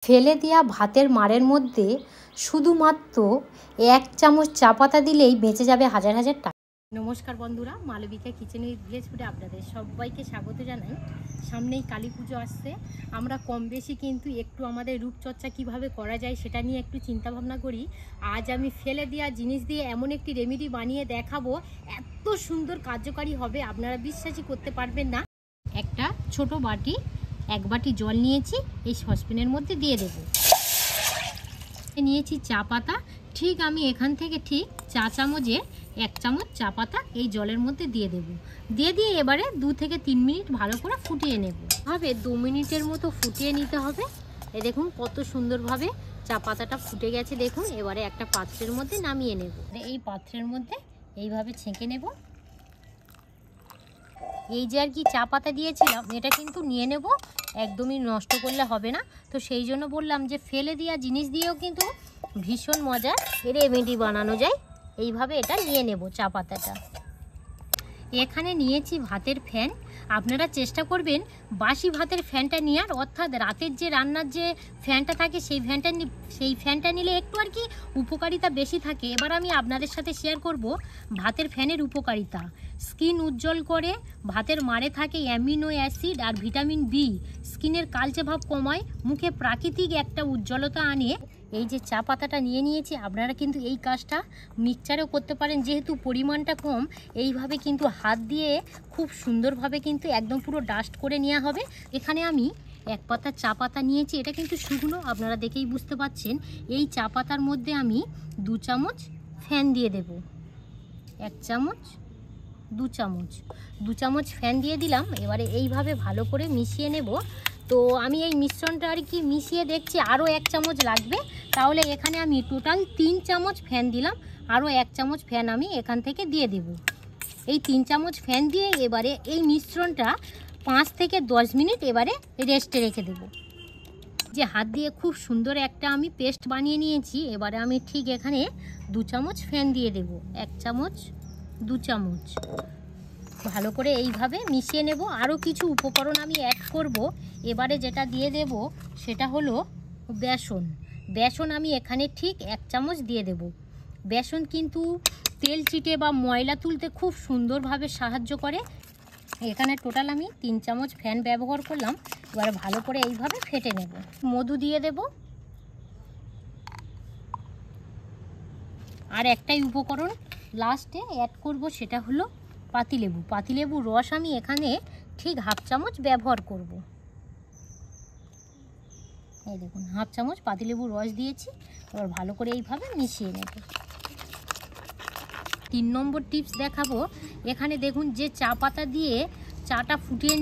ফেলে দেওয়া ভাতের মাড়ের মধ্যে শুধুমাত্র 1 চামচ চা পাতা দিলেই বেঁচে যাবে হাজার হাজার টাকা। নমস্কার বন্ধুরা, মালবিকা কিচেন উইথ ভিলেজ ফুডে আপনাদের সবাইকে স্বাগত জানাই। সামনেই কালী পুজো আসছে, আমরা কম বেশি কিন্তু একটু আমাদের রূপচর্চা কিভাবে করা যায় সেটা নিয়ে একটু চিন্তা ভাবনা করি। আজ আমি ফেলে দেওয়া জিনিস দিয়ে এমন একটি রেমেডি বানিয়ে দেখাবো, এত সুন্দর কার্যকারী হবে আপনারা বিশ্বাসই করতে পারবেন না। একটা ছোট বাটি 1 বাটি জল নিয়েছি, এই সসপ্যানের মধ্যে দিয়ে দেব। নিয়েছি চা পাতা, ঠিক আমি এখান থেকে ঠিক চা চামচের 1 চামচ চা পাতা এই জলের মধ্যে দিয়ে দেব। দিয়ে এবারে 2 থেকে 3 মিনিট ভালো করে ফুটিয়ে নেব। 2 মিনিটের মতো ফুটিয়ে নিতে হবে। এই দেখুন কত সুন্দরভাবে চা পাতাটা ফুটে গেছে। দেখুন এবারে একটা পাত্রের মধ্যে নামিয়ে নেব। এই পাত্রের মধ্যে এইভাবে ছেঁকে নেব। এই যে আর কি চা পাতা দিয়েছিলাম, এটা কিন্তু নিয়ে নেব, একদমই নষ্ট করলে হবে না। তো সেই জন্য বললাম যে ফেলে দেওয়া জিনিস দিয়েও কিন্তু ভীষণ মজার রেমেডি বানানো যায়। এইভাবে এটা নিয়ে নেব চা পাতাটা। এখানে নিয়েছি ভাতের ফ্যান। আপনারা চেষ্টা করবেন বাসি ভাতের ফ্যানটা নেওয়ার, অর্থাৎ রাতের যে রান্নার যে ফ্যানটা থাকে সেই ফ্যানটা নিলে একটু আর কি উপকারিতা বেশি থাকে। এবার আমি আপনাদের সাথে শেয়ার করব ভাতের ফ্যানের উপকারিতা। স্কিন উজ্জ্বল করে, ভাতের মাড়ে থাকে অ্যামিনো অ্যাসিড আর ভিটামিন বি, স্কিনের কালচে ভাব কমায়, মুখে প্রাকৃতিক একটা উজ্জ্বলতা আনে। এই যে চা পাতাটা নিয়ে নিয়েছি, আপনারা কিন্তু এই কাজটা মিক্সচারেও করতে পারেন, যেহেতু পরিমাণটা কম। এইভাবে কিন্তু হাত দিয়ে খুব সুন্দরভাবে কিন্তু একদম পুরো ডাস্ট করে নেওয়া হবে। এখানে আমি 1 পাতা চা পাতা নিয়েছি, এটা কিন্তু শুকনো, আপনারা দেখেই বুঝতে পাচ্ছেন। এই চা পাতার মধ্যে আমি 2 চামচ ফ্যান দিয়ে দেব। 1 চামচ, 2 চামচ, 2 চামচ ফ্যান দিয়ে দিলাম। এবারে এইভাবে ভালো করে মিশিয়ে নেব। তো আমি এই মিশ্রণটা আর কি মিশিয়ে দেখছি, আরও 1 চামচ লাগবে। তাহলে এখানে আমি টোটাল 3 চামচ ফ্যান দিলাম, আরও 1 চামচ ফ্যান আমি এখান থেকে দিয়ে দেব। এই 3 চামচ ফ্যান দিয়ে এবারে এই মিশ্রণটা 5 থেকে 10 মিনিট এবারে রেস্টে রেখে দেব। যে হাত দিয়ে খুব সুন্দর একটা আমি পেস্ট বানিয়ে নিয়েছি। এবারে আমি ঠিক এখানে 2 চামচ ফ্যান দিয়ে দেব। 1 চামচ, 2 চামচ, ভালো করে এইভাবে মিশিয়ে নেব। আরও কিছু উপকরণ আমি অ্যাড করব। এবারে যেটা দিয়ে দেব সেটা হলো বেসন। বেসন আমি এখানে ঠিক 1 চামচ দিয়ে দেব। বেসন কিন্তু তেল চিটে বা ময়লা তুলতে খুব সুন্দরভাবে সাহায্য করে। এখানে টোটাল আমি 3 চামচ ফ্যান ব্যবহার করলাম। এবারে ভালো করে এইভাবে ফেটে নেব। মধু দিয়ে দেব। আর একটাই উপকরণ লাস্টে অ্যাড করব, সেটা হলো পাতিলেবু। পাতিলেবুর রস আমি এখানে ঠিক 1/2 চামচ ব্যবহার করব। এই দেখুন 1/2 চামচ পাতিলেবুর রস দিয়েছি। এবার ভালো করে এইভাবে মিশিয়ে নেব। 3 নম্বর টিপস দেখাবো। এখানে দেখুন যে চা পাতা দিয়ে চাটা ফুটিয়ে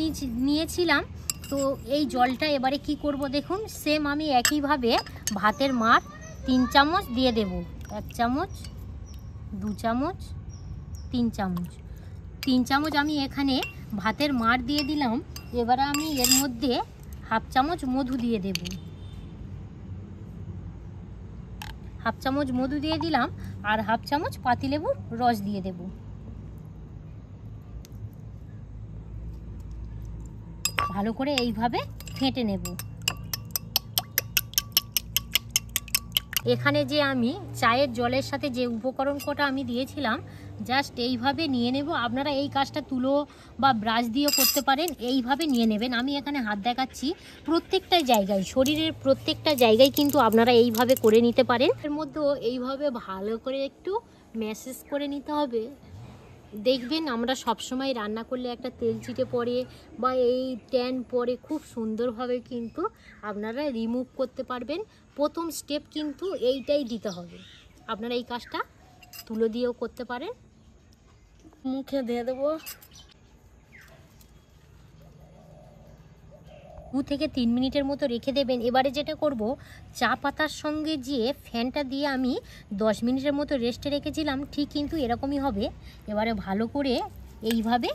নিয়েছিলাম, তো এই জলটা এবারে কি করব দেখুন, সেম আমি একইভাবে ভাতের মাড় 3 চামচ দিয়ে দেব। 1 চামচ, 2 চামচ, 3 চামচ, 3 চামচ আমি এখানে ভাতের মাড় দিয়ে দিলাম। এবারে আমি এর মধ্যে 1/2 চামচ মধু দিয়ে দেব। 1/2 চামচ মধু দিয়ে দিলাম, আর 1/2 চামচ পাতিলেবুর রস দিয়ে দেব। ভালো করে এইভাবে ফেটে নেব। এখানে যে আমি চায়ের জলের সাথে যে উপকরণ কটা আমি দিয়েছিলাম, জাস্ট এইভাবে নিয়ে নেব। আপনারা এই কাজটা তুলো বা ব্রাশ দিয়েও করতে পারেন, এইভাবে নিয়ে নেবেন। আমি এখানে হাত দেখাচ্ছি, প্রত্যেকটা জায়গায়, শরীরের প্রত্যেকটা জায়গায় কিন্তু আপনারা এইভাবে করে নিতে পারেন। এর মধ্যেও এইভাবে ভালো করে একটু ম্যাসেজ করে নিতে হবে। দেখবেন আমরা সবসময় রান্না করলে একটা তেল চিটে পড়ে বা এই ট্যান পড়ে, খুব সুন্দরভাবে কিন্তু আপনারা রিমুভ করতে পারবেন। প্রথম স্টেপ কিন্তু এইটাই দিতে হবে। আপনারা এই কাজটা তুলো দিয়েও করতে পারেন। মুখে দিয়ে দেবো। 2 থেকে 3 মিনিটের মতো রেখে দেবেন। এবারে যেটা করব, চা পাতার সঙ্গে যে ফ্যানটা দিয়ে আমি 10 মিনিটের মতো রেস্টে রেখেছিলাম, ঠিক কিন্তু এরকমই হবে। এবারে ভালো করে এইভাবে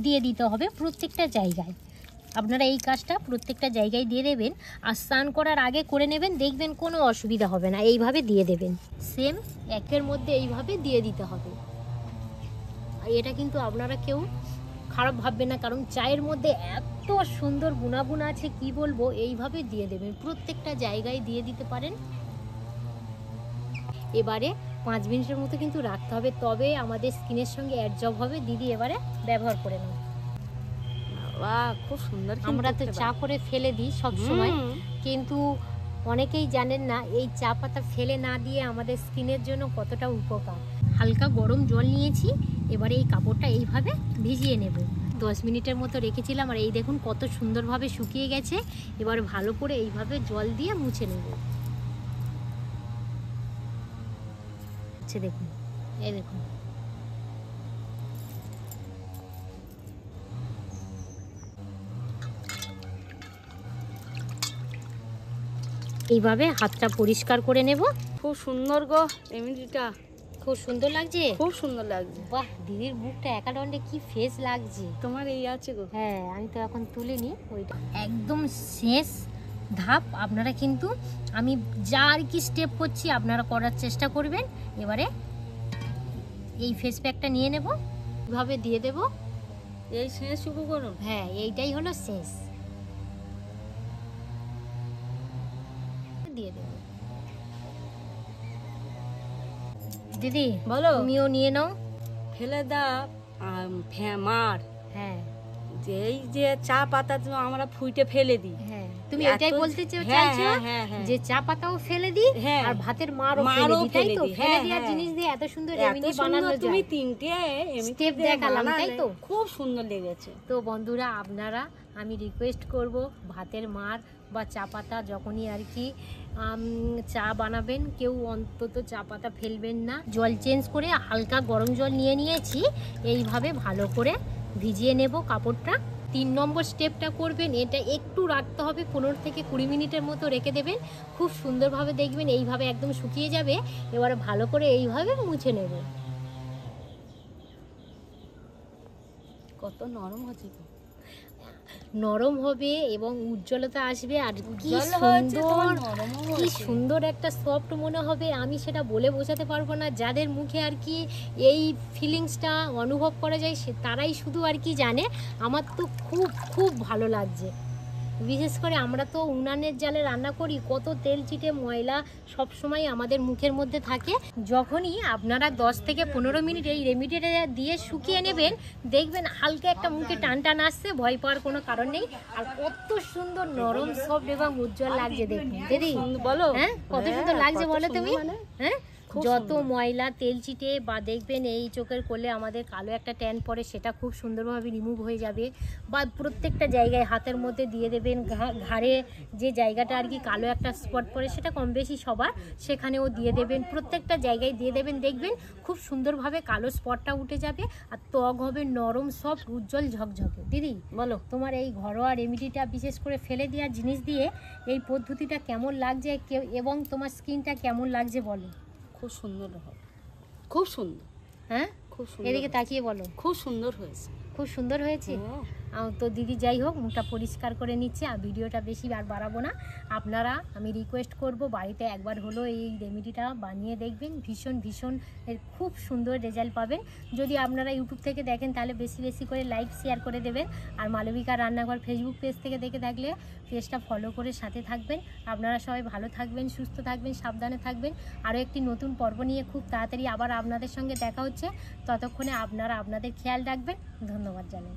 দিয়ে দিতে হবে প্রত্যেকটা জায়গায়। আপনারা এই কাজটা প্রত্যেকটা জায়গায় দিয়ে দেবেন, আর স্নান করার আগে করে নেবেন, দেখবেন কোনো অসুবিধা হবে না। এইভাবে দিয়ে দেবেন, সেম একের মধ্যে এইভাবে দিয়ে দিতে হবে। আর এটা কিন্তু আপনারা কেউ খারাপ ভাববেন না, কারণ চায়ের মধ্যে এত এত সুন্দর গুণাগুণ আছে কি বলবো। এইভাবে দিয়ে দেবেন, প্রত্যেকটা জায়গায় দিয়ে দিতে পারেন। এবারে 5 মিনিটের মতো কিন্তু রাখতে হবে, তবে আমাদের স্কিনের সঙ্গে অ্যাডজব হবে। দিদি এবারে ব্যবহার করে নাও। বাহ, খুব সুন্দর। আমরা তো চা করে ফেলে দিই সব সময়, কিন্তু অনেকেই জানেন না এই চা পাতা ফেলে না দিয়ে আমাদের স্কিনের জন্য কতটা উপকার। হালকা গরম জল নিয়েছি, এবারে এই কাপড়টা এইভাবে ভিজিয়ে নেব। 10 মিনিটের মতো রেখেছিলাম, আর এই দেখুন কত সুন্দরভাবে শুকিয়ে গেছে। এবার ভালো করে এইভাবে জল দিয়ে মুছে নেব। আচ্ছা দেখুন, এই দেখুন এইভাবে হাতটা পরিষ্কার করে নেব। খুব সুন্দর গো রেমেডিটা, খুব সুন্দর লাগছে, খুব সুন্দর লাগছে। বাহ, দিদির মুখটা একাডন্ডে কি ফ্রেশ লাগছে। তোমার এই আছে গো। হ্যাঁ, আমি তো এখন তুলিনি ওইটা। একদম শেষ ধাপ। আপনারা কিন্তু আমি যা আর কি স্টেপ করছি আপনারা করার চেষ্টা করবেন। এবারে এই ফেস প্যাকটা নিয়ে নেব, এভাবে দিয়ে দেব। এই শেষ শুরু করো। হ্যাঁ, এইটাই হলো শেষ। দিয়ে দেব। দিদি বলো। তুমিও নিয়ে নাও। ফেলে দাও মার। হ্যাঁ, এই যে চা পাতা তো আমরা ফুইটে ফেলে দিই। হ্যাঁ, তুমি এত- এটাই বলতে হ্যাঁ, চাইছো হ্যাঁ, হ্যাঁ। যে চা পাতাও ফেলে দিই হ্যাঁ। আর ভাতের মারও মারও ফেলে দিই, তাই ফেলে তো? দিই, ফেলে হ্যাঁ, দেওয়ার হ্যাঁ। জিনিস দিয়ে এত সুন্দর এত রেমেডি বানানো সুন্দর তুমি যায়। 3টে স্টেপ দেখালাম, তাই তো? খুব সুন্দর লেগেছে। তো বন্ধুরা, আপনারা আমি রিকোয়েস্ট করব, ভাতের মার বা চা পাতা যখনই আর কি চা বানাবেন, কেউ অন্তত চা পাতা ফেলবেন না। জল চেঞ্জ করে হালকা গরম জল নিয়ে নিয়েছি, এইভাবে ভালো করে ভিজিয়ে নেব কাপড়টা। 3 নম্বর স্টেপটা করবেন, এটা একটু রাখতে হবে, 15 থেকে 20 মিনিটের মতো রেখে দেবেন। খুব সুন্দরভাবে দেখবেন এইভাবে একদম শুকিয়ে যাবে। এবারে ভালো করে এইভাবে মুছে নেব। কত নরম হচ্ছে, নরম হবে এবং উজ্জ্বলতা আসবে। আর কি সুন্দর একটা সফট মনে হবে, আমি সেটা বলে বোঝাতে পারবো না। যাদের মুখে আর কি এই ফিলিংসটা অনুভব করা যায় তারাই শুধু আর কি জানে। আমার তো খুব খুব ভালো লাগছে। বিশেষ করে আমরা তো উনানের জালে রান্না করি, কত তেল চিটে ময়লা সব সময় আমাদের মুখের মধ্যে থাকে। যখনই আপনারা 10 থেকে 15 মিনিট এই রেমেডিটা দিয়ে শুকিয়ে নেবেন, দেখবেন হালকা একটা মুখে টান টান আসছে, ভয় পাওয়ার কোনো কারণ নেই। আর কত সুন্দর নরম সফট এবং উজ্জ্বল লাগছে দেখুন। দিদি বলো, হ্যাঁ, কত সুন্দর লাগছে বলো তুমি। হ্যাঁ, খুব যত ময়লা তেল চিটে বা দেখবেন এই চোখের কোলে আমাদের কালো একটা ট্যান পড়ে, সেটা খুব সুন্দরভাবে রিমুভ হয়ে যাবে। বা প্রত্যেকটা জায়গায় হাতের মধ্যে দিয়ে দেবেন, ঘাড়ে যে জায়গাটা আর কি কালো একটা স্পট পড়ে সেটা কম বেশি সবার, সেখানেও দিয়ে দেবেন। প্রত্যেকটা জায়গায় দিয়ে দেবেন, দেখবেন খুব সুন্দরভাবে কালো স্পটটা উঠে যাবে আর ত্বক হবে নরম সফট উজ্জ্বল ঝকঝকে। দিদি বলো, তোমার এই ঘরোয়া রেমেডিটা বিশেষ করে ফেলে দেওয়ার জিনিস দিয়ে এই পদ্ধতিটা কেমন লাগছে এবং তোমার স্কিনটা কেমন লাগছে বলো। খুব সুন্দর হবে, খুব সুন্দর। হ্যাঁ, খুব সুন্দর। এদিকে তাকিয়ে বলো। খুব সুন্দর হয়েছে, খুব সুন্দর হয়েছে। তো দিদি যাই হোক মুখটা পরিষ্কার করে নিচ্ছে, আর ভিডিওটা বেশি আর বাড়াবো না। আপনারা আমি রিকোয়েস্ট করব, বাড়িতে একবার হলো এই রেমেডিটা বানিয়ে দেখবেন। ভীষণ ভীষণ এর খুব সুন্দর রেজাল্ট পাবেন। যদি আপনারা ইউটিউব থেকে দেখেন তাহলে বেশি বেশি করে লাইক শেয়ার করে দেবেন। আর মালবিকা রান্নাঘর ফেসবুক পেজ থেকে দেখে থাকলে পেজটা ফলো করে সাথে থাকবেন। আপনারা সবাই ভালো থাকবেন, সুস্থ থাকবেন, সাবধানে থাকবেন। আরও একটি নতুন পর্ব নিয়ে খুব তাড়াতাড়ি আবার আপনাদের সঙ্গে দেখা হচ্ছে। ততক্ষণে আপনারা আপনাদের খেয়াল রাখবেন। ধন্যবাদ জানাই।